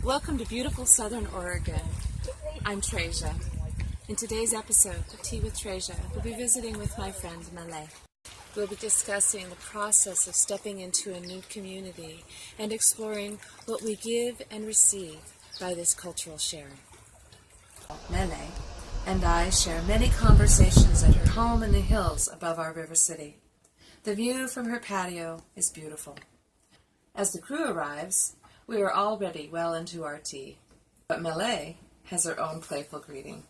Welcome to beautiful Southern Oregon. I'm Treasure. In today's episode of Tea with Treasure, we'll be visiting with my friend Mele. We'll be discussing the process of stepping into a new community and exploring what we give and receive by this cultural sharing. Mele and I share many conversations at her home in the hills above our river city. The view from her patio is beautiful. As the crew arrives, we are already well into our tea, but Mele has her own playful greeting.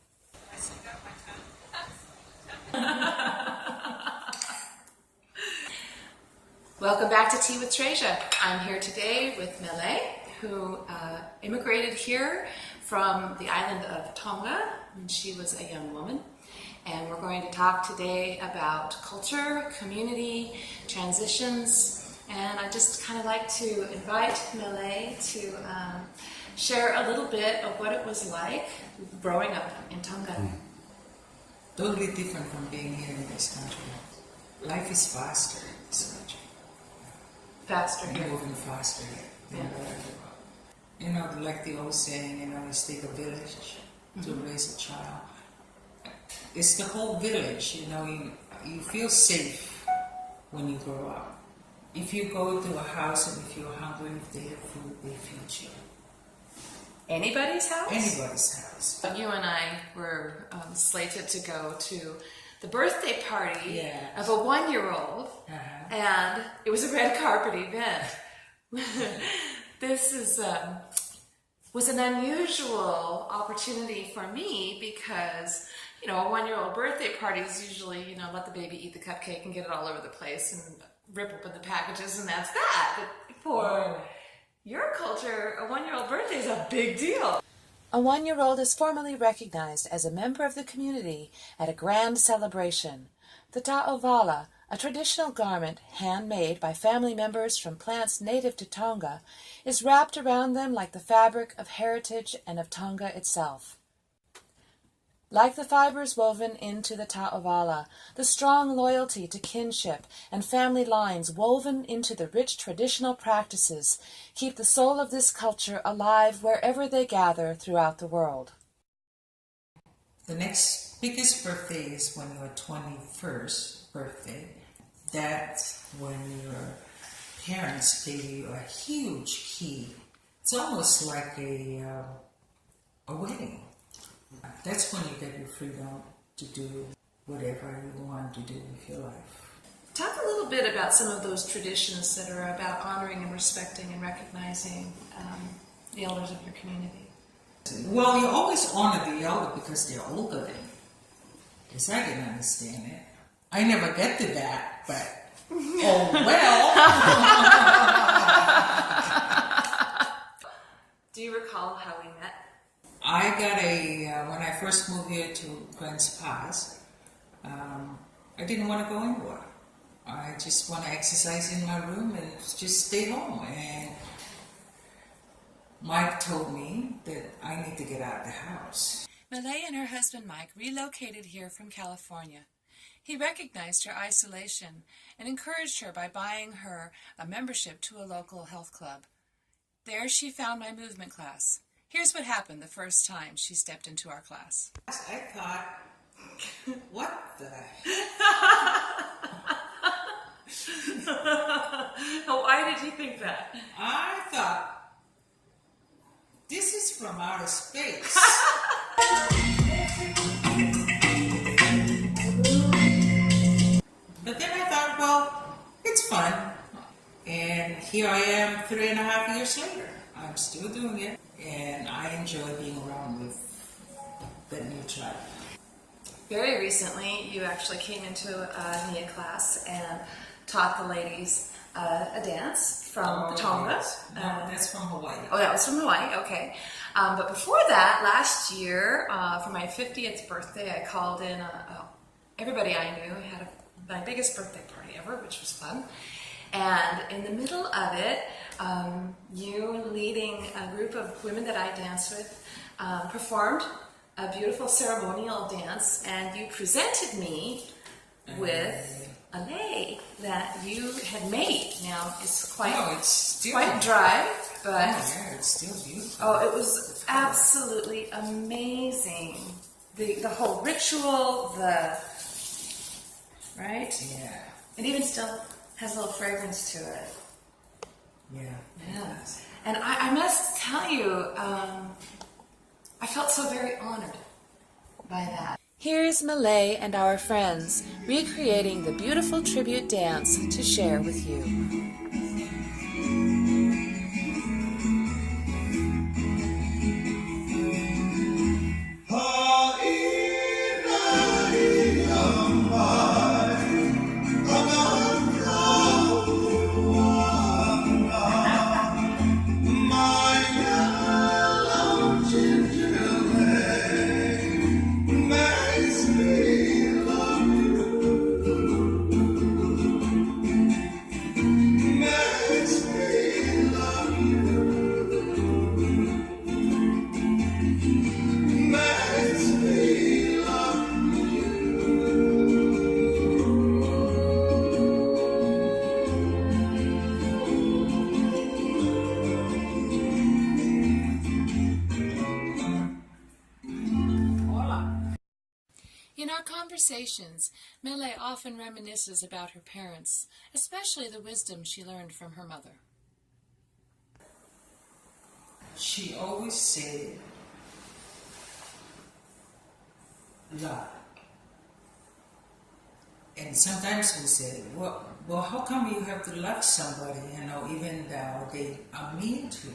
Welcome back to Tea with Treasure. I'm here today with Mele, who immigrated here from the island of Tonga when she was a young woman. And we're going to talk today about culture, community, transitions, and I'd just kind of like to invite Mele to share a little bit of what it was like growing up in Tonga. Totally different from being here in this country. Life is faster in this country. Faster here. Moving faster than where I grew up. Like the old saying, it takes a village to raise a child. It's the whole village, you feel safe when you grow up. If you go to a house and if you're hungry, if they have food, they feed you. Anybody's house? Anybody's house. You and I were slated to go to the birthday party of a 1-year-old, and it was a red carpet event. This was an unusual opportunity for me because, a 1-year-old birthday party is usually, let the baby eat the cupcake and get it all over the place and rip open the packages, and that's that. But for your culture, a 1-year-old birthday is a big deal. A 1-year-old is formally recognized as a member of the community at a grand celebration. The Avala, a traditional garment handmade by family members from plants native to Tonga, is wrapped around them like the fabric of heritage and of Tonga itself. Like the fibers woven into the Avala, the strong loyalty to kinship and family lines woven into the rich traditional practices keep the soul of this culture alive wherever they gather throughout the world. The next biggest birthday is when your 21st birthday. That's when your parents gave you a huge key. It's almost like a wedding. That's when you get your freedom to do whatever you want to do with your life. Talk a little bit about some of those traditions that are about honoring and respecting and recognizing the elders of your community. Well, you always honor the elder because they're older than you. Because I didn't understand it. I never get to that, but oh well. Do you recall how we met? I got when I first moved here to Grants Pass, I didn't want to go anywhere. I just want to exercise in my room and just stay home. And Mike told me that I need to get out of the house. Mele and her husband Mike relocated here from California. He recognized her isolation and encouraged her by buying her a membership to a local health club. There she found my movement class. Here's what happened the first time she stepped into our class. I thought, what the Why did you think that? I thought, this is from outer space. But then I thought, well, it's fun. And here I am 3.5 years later. I'm still doing it. And I enjoy being around with that new tribe. Very recently, you actually came into a NIA class and taught the ladies a dance from Tonga. Yes. No, that's from Hawaii. Oh, that was from Hawaii, okay. But before that, last year, for my 50th birthday, I called in everybody I knew. Had my biggest birthday party ever, which was fun. And in the middle of it, you leading a group of women that I danced with performed a beautiful ceremonial dance, and you presented me with a lei that you had made. Now it's quite dry. but yeah, it's still beautiful. oh, it was absolutely amazing. The whole ritual, right? Yeah. It even still has a little fragrance to it. Yeah. Yeah. And I must tell you, I felt so very honored by that. Here's Mele and our friends recreating the beautiful tribute dance to share with you. In our conversations, Mele often reminisces about her parents, especially the wisdom she learned from her mother. She always said, love. And sometimes we say, well, how come you have to love somebody, even though they are mean to you?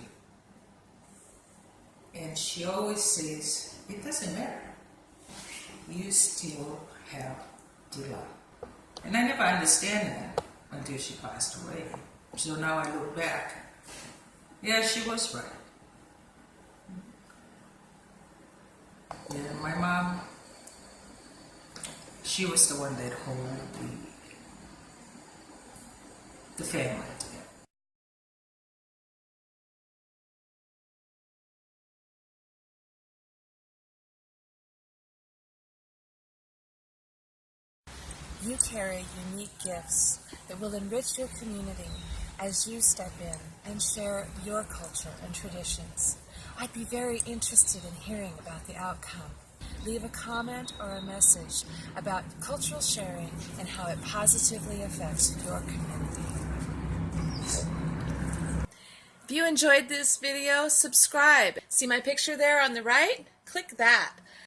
And she always says, it doesn't matter. You still have to love. And I never understand that until she passed away. So now I look back. Yeah, she was right. Yeah, my mom, she was the one that held the family. You carry unique gifts that will enrich your community as you step in and share your culture and traditions. I'd be very interested in hearing about the outcome. Leave a comment or a message about cultural sharing and how it positively affects your community. If you enjoyed this video, subscribe. See my picture there on the right? Click that.